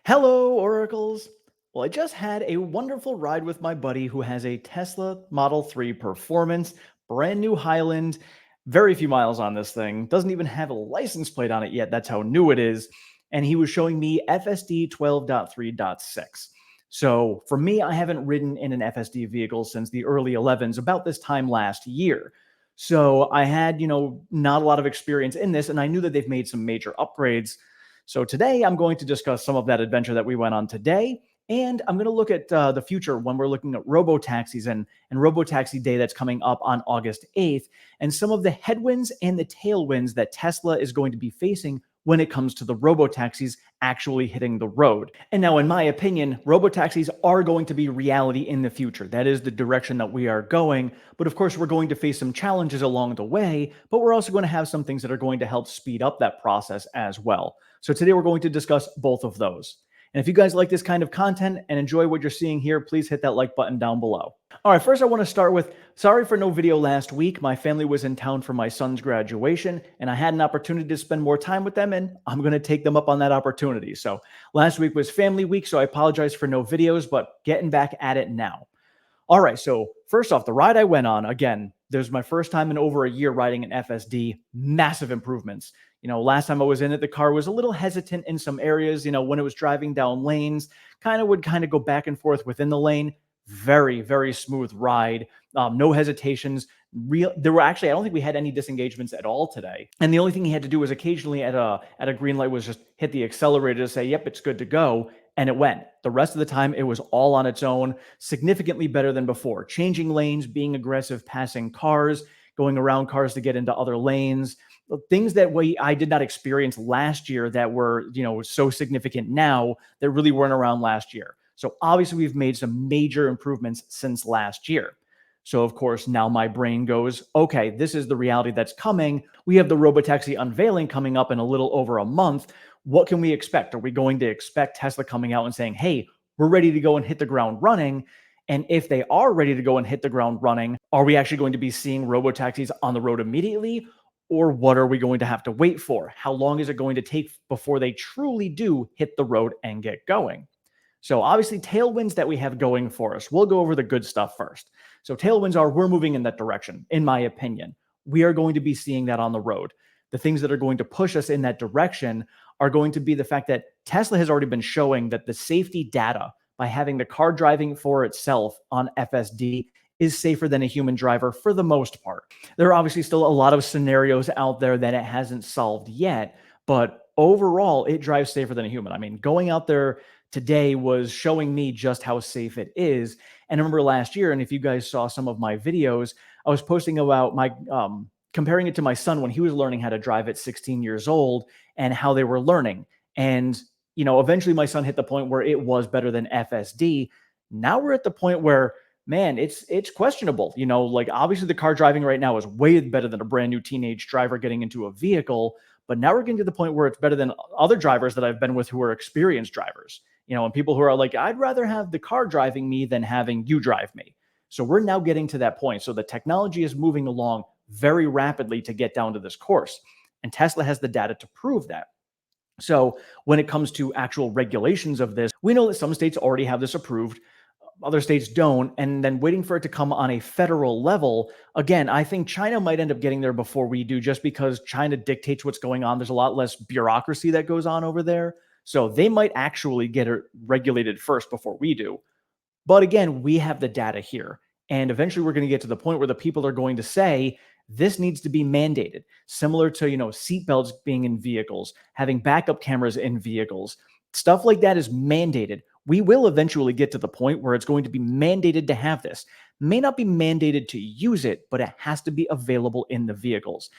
Hello, Oracles. Well, I just had a wonderful ride with my buddy who has a Tesla Model 3 Performance, brand new Highland, very few miles on this thing, doesn't even have a license plate on it yet. That's how new it is. And he was showing me FSD 12.3.6. So for me, I haven't ridden in an FSD vehicle since the early 11s, about this time last year. So I had, not a lot of experience in this, and I knew that they've made some major upgrades. So today I'm going to discuss some of that adventure that we went on today, and I'm going to look at the future when we're looking at robotaxis and Robotaxi Day that's coming up on August 8th, and some of the headwinds and the tailwinds that Tesla is going to be facing when it comes to the robotaxis actually hitting the road. And now, in my opinion, robotaxis are going to be reality in the future. That is the direction that we are going. But of course, we're going to face some challenges along the way, but we're also going to have some things that are going to help speed up that process as well. So today we're going to discuss both of those. And if you guys like this kind of content and enjoy what you're seeing here, please hit that like button down below. All right, first I want to start with, sorry for no video last week. My family was in town for my son's graduation, and I had an opportunity to spend more time with them, and I'm going to take them up on that opportunity. So last week was family week, so I apologize for no videos, but getting back at it now. All right, so first off, the ride I went on, again, there's my first time in over a year riding an FSD, massive improvements. Last time I was in it, the car was a little hesitant in some areas, when it was driving down lanes, would go back and forth within the lane. Very, very smooth ride, no hesitations. There were actually, I don't think we had any disengagements at all today. And the only thing he had to do was occasionally at a green light was just hit the accelerator to say, yep, it's good to go. And it went. The rest of the time, it was all on its own, significantly better than before. Changing lanes, being aggressive, passing cars, going around cars to get into other lanes, things that I did not experience last year that were, so significant now that really weren't around last year. So obviously, we've made some major improvements since last year. So of course, now my brain goes, okay, this is the reality that's coming. We have the Robotaxi unveiling coming up in a little over a month. What can we expect? Are we going to expect Tesla coming out and saying, hey, we're ready to go and hit the ground running? And if they are ready to go and hit the ground running, are we actually going to be seeing robotaxis on the road immediately? Or what are we going to have to wait for? How long is it going to take before they truly do hit the road and get going? So obviously, tailwinds that we have going for us. We'll go over the good stuff first. So tailwinds are, we're moving in that direction, in my opinion. We are going to be seeing that on the road. The things that are going to push us in that direction are going to be the fact that Tesla has already been showing that the safety data by having the car driving for itself on FSD is safer than a human driver for the most part. There are obviously still a lot of scenarios out there that it hasn't solved yet, but overall, it drives safer than a human. I mean, going out there today was showing me just how safe it is. And I remember last year, and if you guys saw some of my videos, I was posting about my comparing it to my son when he was learning how to drive at 16 years old and how they were learning. And, eventually my son hit the point where it was better than FSD. Now we're at the point where, man, it's questionable. Like obviously the car driving right now is way better than a brand new teenage driver getting into a vehicle. But now we're getting to the point where it's better than other drivers that I've been with who are experienced drivers, and people who are like, I'd rather have the car driving me than having you drive me. So we're now getting to that point. So the technology is moving along very rapidly to get down to this course. And Tesla has the data to prove that. So when it comes to actual regulations of this, we know that some states already have this approved, other states don't, and then waiting for it to come on a federal level. Again, I think China might end up getting there before we do, just because China dictates what's going on. There's a lot less bureaucracy that goes on over there. So they might actually get it regulated first before we do. But again, we have the data here. And eventually we're going to get to the point where the people are going to say, this needs to be mandated, similar to, seatbelts being in vehicles, having backup cameras in vehicles. Stuff like that is mandated. We will eventually get to the point where it's going to be mandated to have this. May not be mandated to use it, but it has to be available in the vehicles.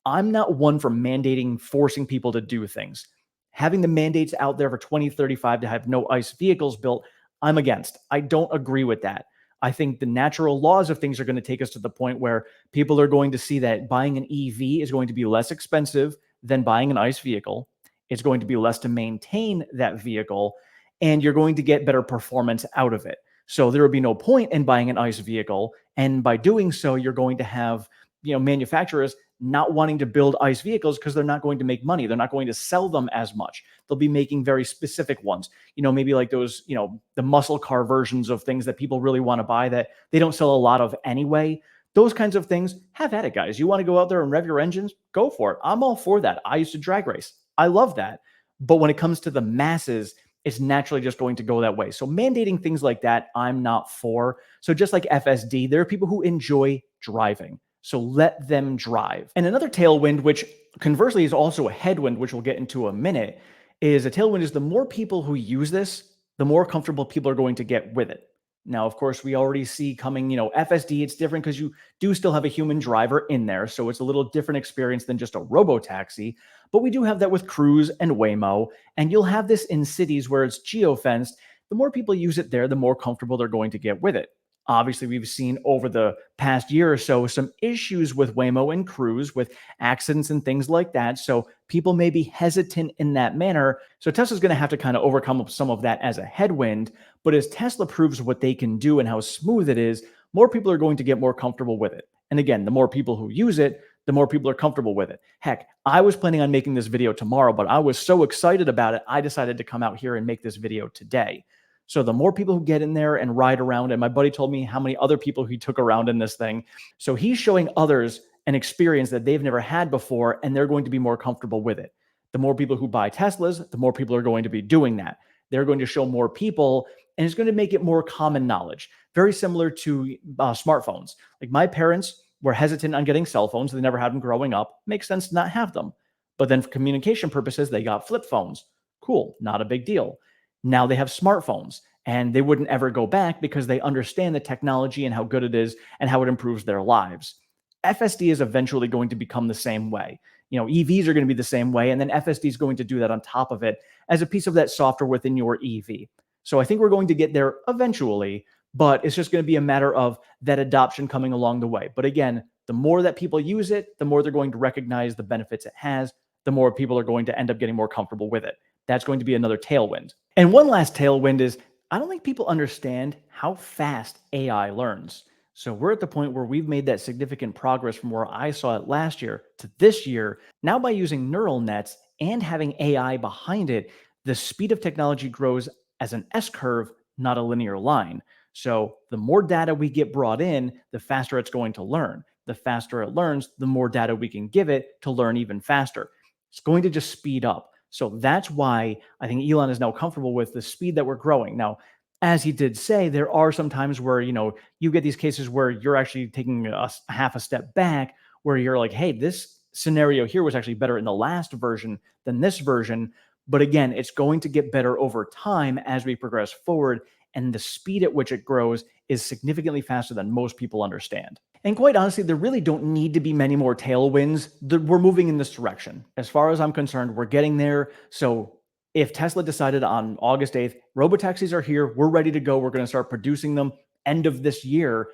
I'm not one for mandating, forcing people to do things. Having the mandates out there for 2035 to have no ICE vehicles built, I'm against. I don't agree with that. I think the natural laws of things are going to take us to the point where people are going to see that buying an EV is going to be less expensive than buying an ICE vehicle. It's going to be less to maintain that vehicle, and you're going to get better performance out of it. So there would be no point in buying an ICE vehicle. And by doing so, you're going to have, manufacturers not wanting to build ICE vehicles because they're not going to make money. They're not going to sell them as much. They'll be making very specific ones, maybe like those, the muscle car versions of things that people really want to buy that they don't sell a lot of anyway. Those kinds of things, have at it, guys. You want to go out there and rev your engines? Go for it. I'm all for that. I used to drag race. I love that. But when it comes to the masses, it's naturally just going to go that way. So mandating things like that, I'm not for. So just like FSD, there are people who enjoy driving. So let them drive. And another tailwind, which conversely is also a headwind, which we'll get into a minute, is a tailwind is the more people who use this, the more comfortable people are going to get with it. Now, of course, we already see coming, FSD, it's different because you do still have a human driver in there. So it's a little different experience than just a robotaxi. But we do have that with Cruise and Waymo. And you'll have this in cities where it's geofenced. The more people use it there, the more comfortable they're going to get with it. Obviously, we've seen over the past year or so some issues with Waymo and Cruise with accidents and things like that. So people may be hesitant in that manner. So Tesla's going to have to kind of overcome some of that as a headwind. But as Tesla proves what they can do and how smooth it is, more people are going to get more comfortable with it. And again, the more people who use it, the more people are comfortable with it. Heck, I was planning on making this video tomorrow, but I was so excited about it, I decided to come out here and make this video today. So the more people who get in there and ride around, and my buddy told me how many other people he took around in this thing. So he's showing others an experience that they've never had before, and they're going to be more comfortable with it. The more people who buy Teslas, the more people are going to be doing that. They're going to show more people, and it's going to make it more common knowledge. Very similar to smartphones. Like my parents were hesitant on getting cell phones. They never had them growing up. Makes sense to not have them. But then for communication purposes, they got flip phones. Cool, not a big deal. Now they have smartphones, and they wouldn't ever go back because they understand the technology and how good it is and how it improves their lives. FSD is eventually going to become the same way. EVs are going to be the same way, and then FSD is going to do that on top of it as a piece of that software within your EV. So I think we're going to get there eventually, but it's just going to be a matter of that adoption coming along the way. But again, the more that people use it, the more they're going to recognize the benefits it has, the more people are going to end up getting more comfortable with it. That's going to be another tailwind. And one last tailwind is I don't think people understand how fast AI learns. So we're at the point where we've made that significant progress from where I saw it last year to this year. Now, by using neural nets and having AI behind it, the speed of technology grows as an S curve, not a linear line. So the more data we get brought in, the faster it's going to learn. The faster it learns, the more data we can give it to learn even faster. It's going to just speed up. So that's why I think Elon is now comfortable with the speed that we're growing. Now, as he did say, there are some times where, you get these cases where you're actually taking a half a step back, where you're like, hey, this scenario here was actually better in the last version than this version. But again, it's going to get better over time as we progress forward. And the speed at which it grows is significantly faster than most people understand. And quite honestly, there really don't need to be many more tailwinds. We're moving in this direction. As far as I'm concerned, we're getting there. So if Tesla decided on August 8th, robotaxis are here, we're ready to go, we're going to start producing them end of this year,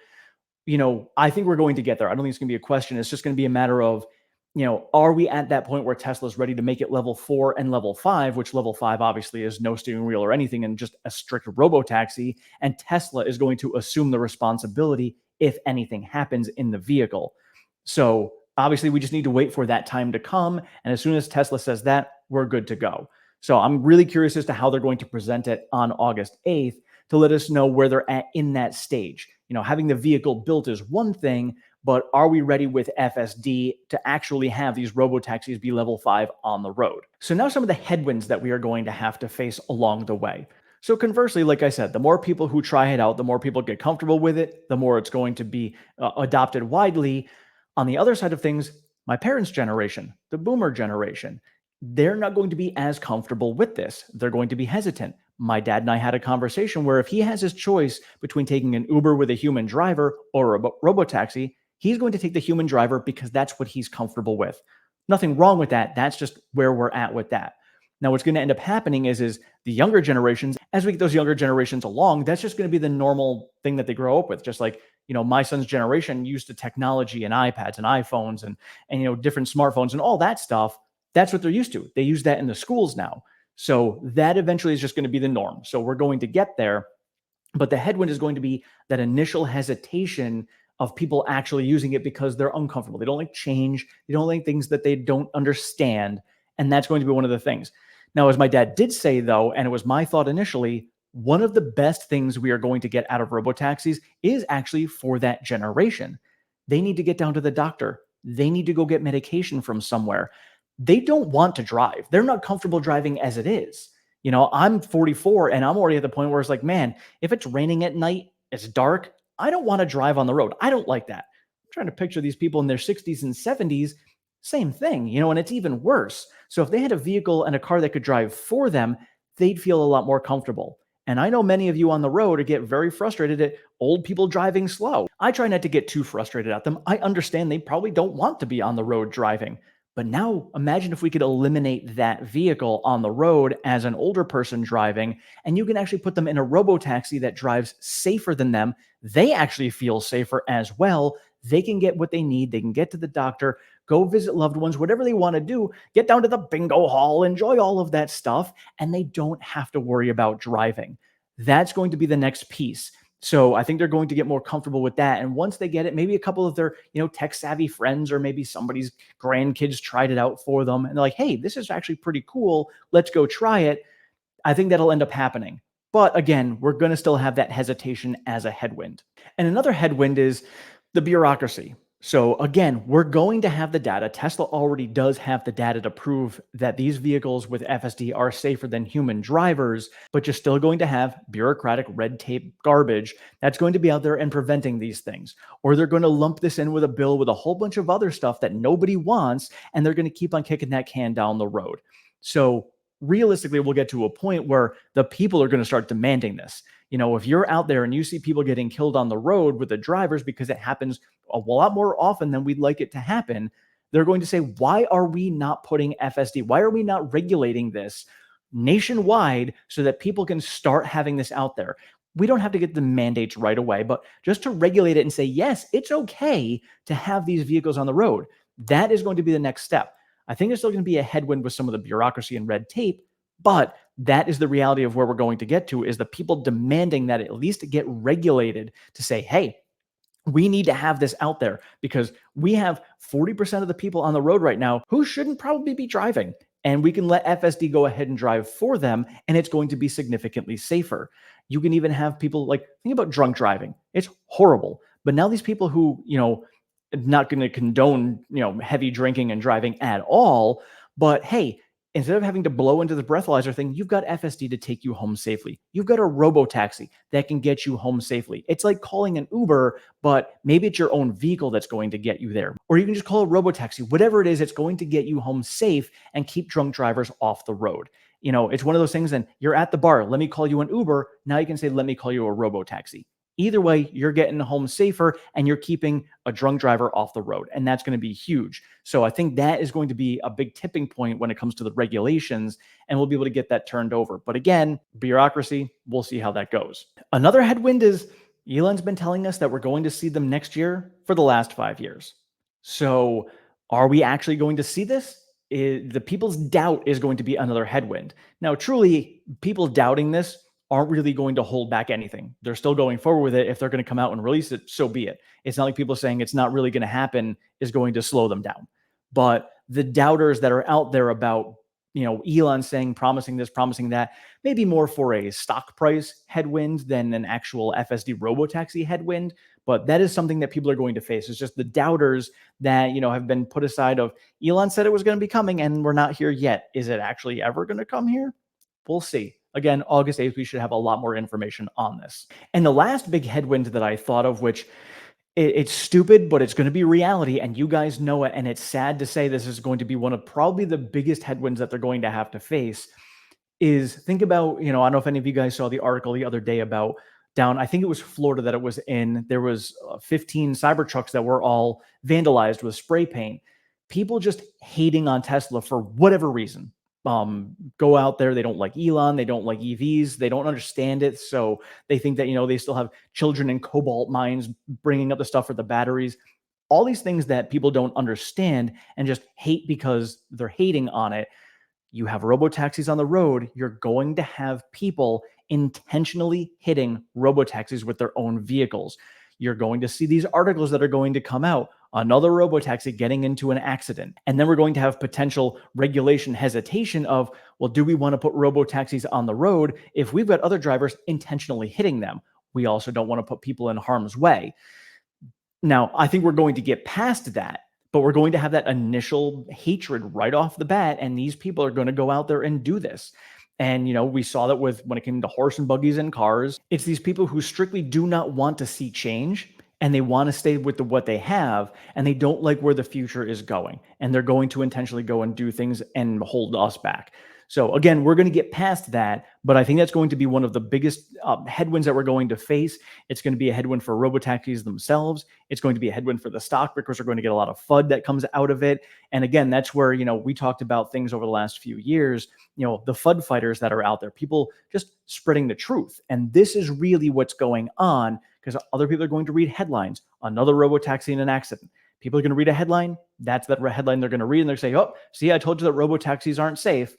I think we're going to get there. I don't think it's going to be a question. It's just going to be a matter of, are we at that point where Tesla's ready to make it level 4 and level 5, which level 5 obviously is no steering wheel or anything and just a strict robotaxi. And Tesla is going to assume the responsibility if anything happens in the vehicle. So obviously we just need to wait for that time to come. And as soon as Tesla says that, we're good to go. So I'm really curious as to how they're going to present it on August 8th to let us know where they're at in that stage. Having the vehicle built is one thing, but are we ready with FSD to actually have these robotaxis be level 5 on the road? So now some of the headwinds that we are going to have to face along the way. So conversely, like I said, the more people who try it out, the more people get comfortable with it, the more it's going to be adopted widely. On the other side of things, my parents' generation, the boomer generation, they're not going to be as comfortable with this. They're going to be hesitant. My dad and I had a conversation where if he has his choice between taking an Uber with a human driver or a robotaxi, he's going to take the human driver because that's what he's comfortable with. Nothing wrong with that. That's just where we're at with that. Now, what's going to end up happening is the younger generations, as we get those younger generations along, that's just going to be the normal thing that they grow up with. Just like, my son's generation used to technology and iPads and iPhones and different smartphones and all that stuff. That's what they're used to. They use that in the schools now. So that eventually is just going to be the norm. So we're going to get there. But the headwind is going to be that initial hesitation of people actually using it because they're uncomfortable. They don't like change. They don't like things that they don't understand. And that's going to be one of the things. Now, as my dad did say, though, and it was my thought initially, one of the best things we are going to get out of robotaxis is actually for that generation. They need to get down to the doctor. They need to go get medication from somewhere. They don't want to drive. They're not comfortable driving as it is. I'm 44 and I'm already at the point where it's like, man, if it's raining at night, it's dark, I don't want to drive on the road. I don't like that. I'm trying to picture these people in their 60s and 70s, same thing, and it's even worse. So if they had a vehicle and a car that could drive for them, they'd feel a lot more comfortable. And I know many of you on the road get very frustrated at old people driving slow. I try not to get too frustrated at them. I understand they probably don't want to be on the road driving. But now imagine if we could eliminate that vehicle on the road as an older person driving, and you can actually put them in a robotaxi that drives safer than them. They actually feel safer as well. They can get what they need. They can get to the doctor, go visit loved ones, whatever they want to do, get down to the bingo hall, enjoy all of that stuff, and they don't have to worry about driving. That's going to be the next piece. So I think they're going to get more comfortable with that. And once they get it, maybe a couple of their, tech savvy friends or maybe somebody's grandkids tried it out for them and they're like, hey, this is actually pretty cool. Let's go try it. I think that'll end up happening. But again, we're going to still have that hesitation as a headwind. And another headwind is the bureaucracy. So again, we're going to have the data. Tesla already does have the data to prove that these vehicles with FSD are safer than human drivers, but you're still going to have bureaucratic red tape garbage that's going to be out there and preventing these things. Or they're going to lump this in with a bill with a whole bunch of other stuff that nobody wants, and they're going to keep on kicking that can down the road. So realistically, we'll get to a point where the people are going to start demanding this. If you're out there and you see people getting killed on the road with the drivers because it happens a lot more often than we'd like it to happen, they're going to say, why are we not putting FSD? Why are we not regulating this nationwide so that people can start having this out there? We don't have to get the mandates right away, but just to regulate it and say, yes, it's okay to have these vehicles on the road. That is going to be the next step. I think there's still going to be a headwind with some of the bureaucracy and red tape, but that is the reality of where we're going to get to, is the people demanding that at least get regulated to say, hey, we need to have this out there because we have 40% of the people on the road right now who shouldn't probably be driving. And we can let FSD go ahead and drive for them, and it's going to be significantly safer. You can even have people think about drunk driving. It's horrible. But now these people who, not going to condone, heavy drinking and driving at all, but hey, instead of having to blow into the breathalyzer thing, you've got FSD to take you home safely. You've got a robotaxi that can get you home safely. It's like calling an Uber, but maybe it's your own vehicle that's going to get you there. Or you can just call a robotaxi. Whatever it is, it's going to get you home safe and keep drunk drivers off the road. It's one of those things, then you're at the bar. Let me call you an Uber. Now you can say, let me call you a robotaxi. Either way, you're getting home safer and you're keeping a drunk driver off the road. And that's going to be huge. So I think that is going to be a big tipping point when it comes to the regulations, and we'll be able to get that turned over. But again, bureaucracy, we'll see how that goes. Another headwind is Elon's been telling us that we're going to see them next year for the last 5 years. So are we actually going to see this? The people's doubt is going to be another headwind. Now, truly, people doubting this aren't really going to hold back anything. They're still going forward with it. If they're going to come out and release it, so be it. It's not like people saying it's not really going to happen is going to slow them down. But the doubters that are out there about, Elon saying, promising this, promising that, maybe more for a stock price headwind than an actual FSD robotaxi headwind. But that is something that people are going to face. It's just the doubters that, have been put aside of Elon said it was going to be coming and we're not here yet. Is it actually ever going to come here? We'll see. Again, August 8th, we should have a lot more information on this. And the last big headwind that I thought of, which it's stupid, but it's going to be reality, and you guys know it, and it's sad to say this is going to be one of probably the biggest headwinds that they're going to have to face, is think about, I don't know if any of you guys saw the article the other day about I think it was Florida that it was in, there was 15 Cybertrucks that were all vandalized with spray paint. People just hating on Tesla for whatever reason. Go out there. They don't like Elon. They don't like EVs. They don't understand it. So they think that, they still have children in cobalt mines bringing up the stuff for the batteries. All these things that people don't understand and just hate because they're hating on it. You have robotaxis on the road. You're going to have people intentionally hitting robotaxis with their own vehicles. You're going to see these articles that are going to come out. Another robotaxi getting into an accident. And then we're going to have potential regulation hesitation of, well, do we want to put robotaxis on the road if we've got other drivers intentionally hitting them? We also don't want to put people in harm's way. Now, I think we're going to get past that, but we're going to have that initial hatred right off the bat, and these people are going to go out there and do this. And we saw that with when it came to horse and buggies and cars. It's these people who strictly do not want to see change, and they want to stay with what they have, and they don't like where the future is going, and they're going to intentionally go and do things and hold us back. So again, we're going to get past that, but I think that's going to be one of the biggest headwinds that we're going to face. It's going to be a headwind for robotaxis themselves. It's going to be a headwind for the stock because we're going to get a lot of FUD that comes out of it. And again, that's where, we talked about things over the last few years, the FUD fighters that are out there, people just spreading the truth. And this is really what's going on, because other people are going to read headlines, another robotaxi in an accident. People are going to read a headline. That's that headline they're going to read, and they're saying, oh, see, I told you that robotaxis aren't safe.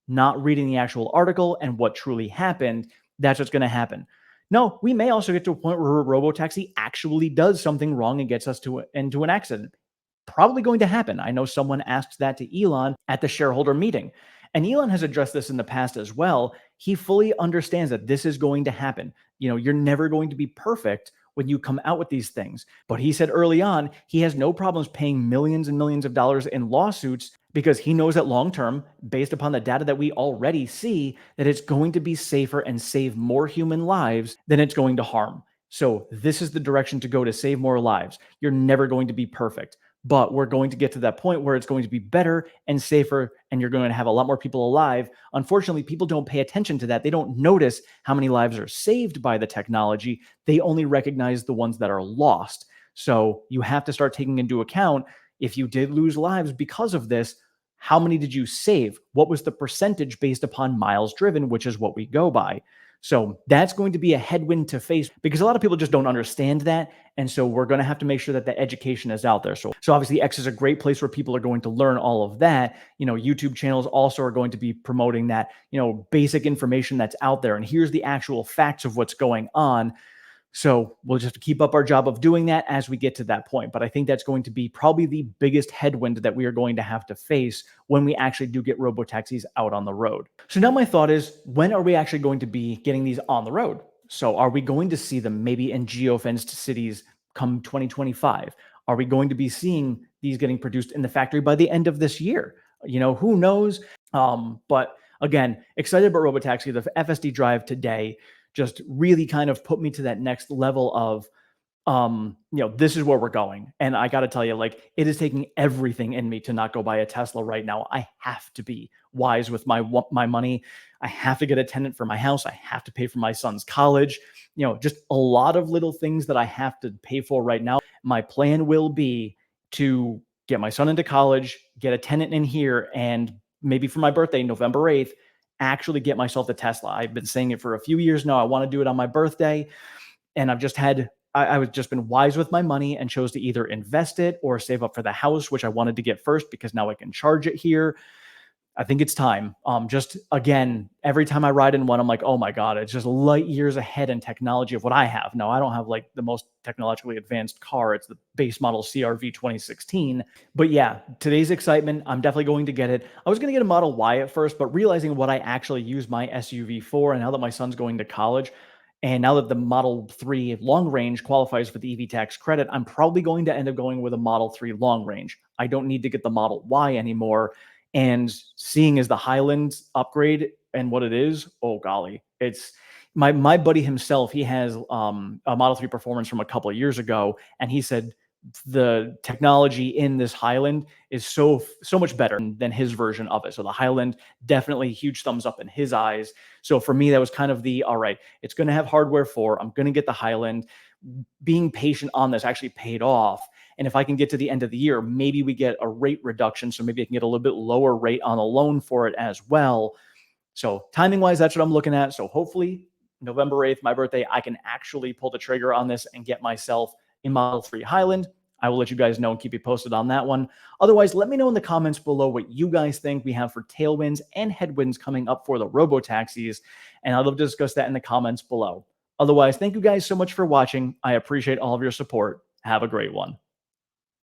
Not reading the actual article and what truly happened. That's what's going to happen. No, we may also get to a point where a robotaxi actually does something wrong and gets us into an accident. Probably going to happen. I know someone asked that to Elon at the shareholder meeting. And Elon has addressed this in the past as well. He fully understands that this is going to happen. You're never going to be perfect when you come out with these things. But he said early on, he has no problems paying millions and millions of dollars in lawsuits because he knows that long term, based upon the data that we already see, that it's going to be safer and save more human lives than it's going to harm. So this is the direction to go to save more lives. You're never going to be perfect, but we're going to get to that point where it's going to be better and safer, and you're going to have a lot more people alive. Unfortunately, people don't pay attention to that. They don't notice how many lives are saved by the technology. They only recognize the ones that are lost. So you have to start taking into account, if you did lose lives because of this, how many did you save? What was the percentage based upon miles driven, which is what we go by? So that's going to be a headwind to face because a lot of people just don't understand that. And so we're going to have to make sure that the education is out there. So obviously X is a great place where people are going to learn all of that. YouTube channels also are going to be promoting that, basic information that's out there. And here's the actual facts of what's going on. So we'll just keep up our job of doing that as we get to that point. But I think that's going to be probably the biggest headwind that we are going to have to face when we actually do get robotaxis out on the road. So now my thought is, when are we actually going to be getting these on the road? So are we going to see them maybe in geofenced cities come 2025? Are we going to be seeing these getting produced in the factory by the end of this year? Who knows? But again, excited about robotaxi. The FSD drive today just really kind of put me to that next level of, this is where we're going. And I got to tell you, it is taking everything in me to not go buy a Tesla right now. I have to be wise with my money. I have to get a tenant for my house. I have to pay for my son's college. Just a lot of little things that I have to pay for right now. My plan will be to get my son into college, get a tenant in here, and maybe for my birthday, November 8th, actually get myself a Tesla. I've been saying it for a few years now. I want to do it on my birthday. And I've just been wise with my money and chose to either invest it or save up for the house, which I wanted to get first because now I can charge it here. I think it's time. Just again, every time I ride in one, I'm like, oh my God, it's just light years ahead in technology of what I have. No, I don't have the most technologically advanced car. It's the base model CRV 2016. But yeah, today's excitement, I'm definitely going to get it. I was going to get a Model Y at first, but realizing what I actually use my SUV for, and now that my son's going to college, and now that the Model 3 long range qualifies for the EV tax credit, I'm probably going to end up going with a Model 3 long range. I don't need to get the Model Y anymore. And seeing as the Highlands upgrade and what it is, oh golly, it's my buddy himself. He has a Model 3 Performance from a couple of years ago, and he said the technology in this Highland is so much better than his version of it. So the Highland, definitely huge thumbs up in his eyes. So for me, that was kind of all right, it's going to have hardware for, I'm going to get the Highland. Being patient on this actually paid off. And if I can get to the end of the year, maybe we get a rate reduction. So maybe I can get a little bit lower rate on a loan for it as well. So timing wise, that's what I'm looking at. So hopefully November 8th, my birthday, I can actually pull the trigger on this and get myself a Model 3 Highland. I will let you guys know and keep you posted on that one. Otherwise, let me know in the comments below what you guys think we have for tailwinds and headwinds coming up for the robotaxis. And I'd love to discuss that in the comments below. Otherwise, thank you guys so much for watching. I appreciate all of your support. Have a great one.